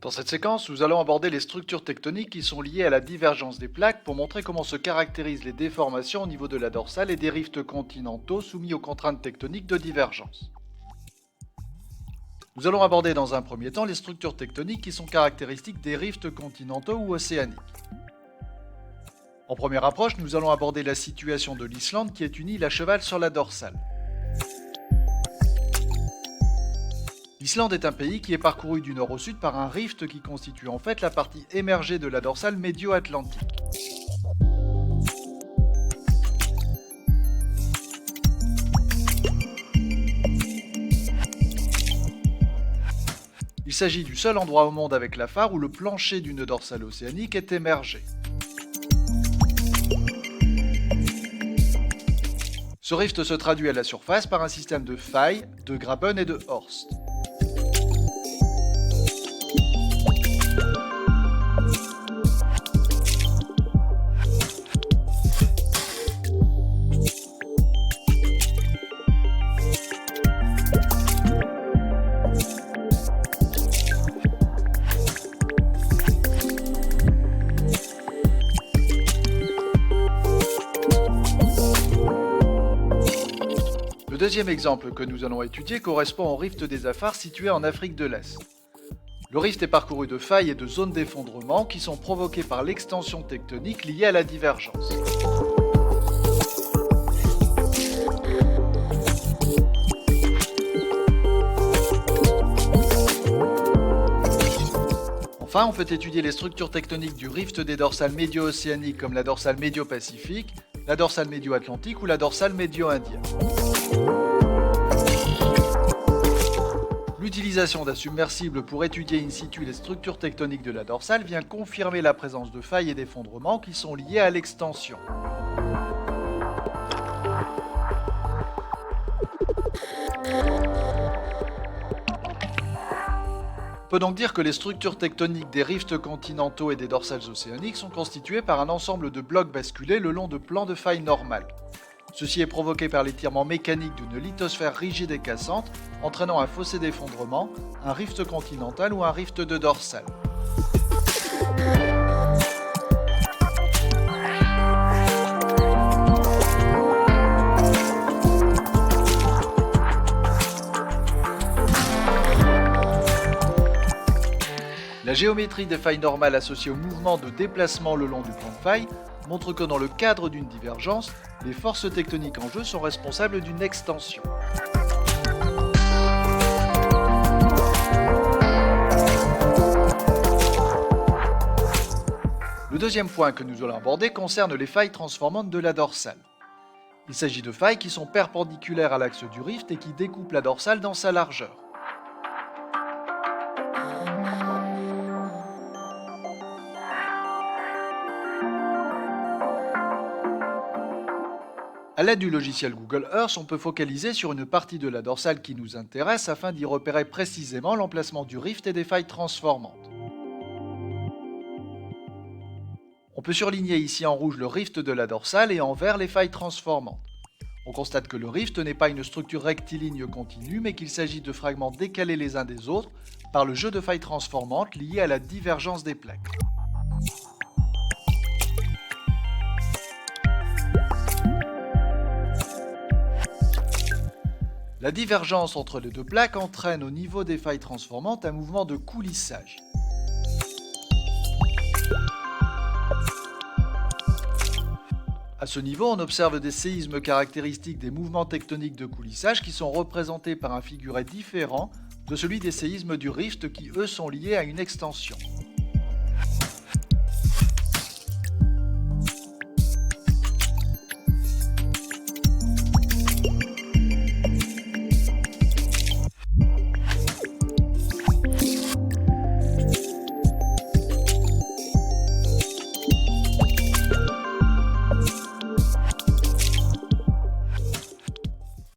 Dans cette séquence, nous allons aborder les structures tectoniques qui sont liées à la divergence des plaques pour montrer comment se caractérisent les déformations au niveau de la dorsale et des rifts continentaux soumis aux contraintes tectoniques de divergence. Nous allons aborder dans un premier temps les structures tectoniques qui sont caractéristiques des rifts continentaux ou océaniques. En première approche, nous allons aborder la situation de l'Islande qui est une île à cheval sur la dorsale. L'Islande est un pays qui est parcouru du nord au sud par un rift qui constitue en fait la partie émergée de la dorsale médio-atlantique. Il s'agit du seul endroit au monde avec la phare où le plancher d'une dorsale océanique est émergé. Ce rift se traduit à la surface par un système de failles, de graben et de horst. Le deuxième exemple que nous allons étudier correspond au rift des Afars situé en Afrique de l'Est. Le rift est parcouru de failles et de zones d'effondrement qui sont provoquées par l'extension tectonique liée à la divergence. Enfin, on peut étudier les structures tectoniques du rift des dorsales médio-océaniques comme la dorsale médio-pacifique, la dorsale médio-atlantique ou la dorsale médio-indienne. L'utilisation d'un submersible pour étudier in situ les structures tectoniques de la dorsale vient confirmer la présence de failles et d'effondrements qui sont liés à l'extension. On peut donc dire que les structures tectoniques des rifts continentaux et des dorsales océaniques sont constituées par un ensemble de blocs basculés le long de plans de failles normales. Ceci est provoqué par l'étirement mécanique d'une lithosphère rigide et cassante, entraînant un fossé d'effondrement, un rift continental ou un rift de dorsale. La géométrie des failles normales associée au mouvement de déplacement le long du plan de faille montre que dans le cadre d'une divergence, les forces tectoniques en jeu sont responsables d'une extension. Le deuxième point que nous allons aborder concerne les failles transformantes de la dorsale. Il s'agit de failles qui sont perpendiculaires à l'axe du rift et qui découpent la dorsale dans sa largeur. A l'aide du logiciel Google Earth, on peut focaliser sur une partie de la dorsale qui nous intéresse afin d'y repérer précisément l'emplacement du rift et des failles transformantes. On peut surligner ici en rouge le rift de la dorsale et en vert les failles transformantes. On constate que le rift n'est pas une structure rectiligne continue, mais qu'il s'agit de fragments décalés les uns des autres par le jeu de failles transformantes liées à la divergence des plaques. La divergence entre les deux plaques entraîne au niveau des failles transformantes un mouvement de coulissage. À ce niveau, on observe des séismes caractéristiques des mouvements tectoniques de coulissage qui sont représentés par un figuré différent de celui des séismes du rift qui, eux, sont liés à une extension.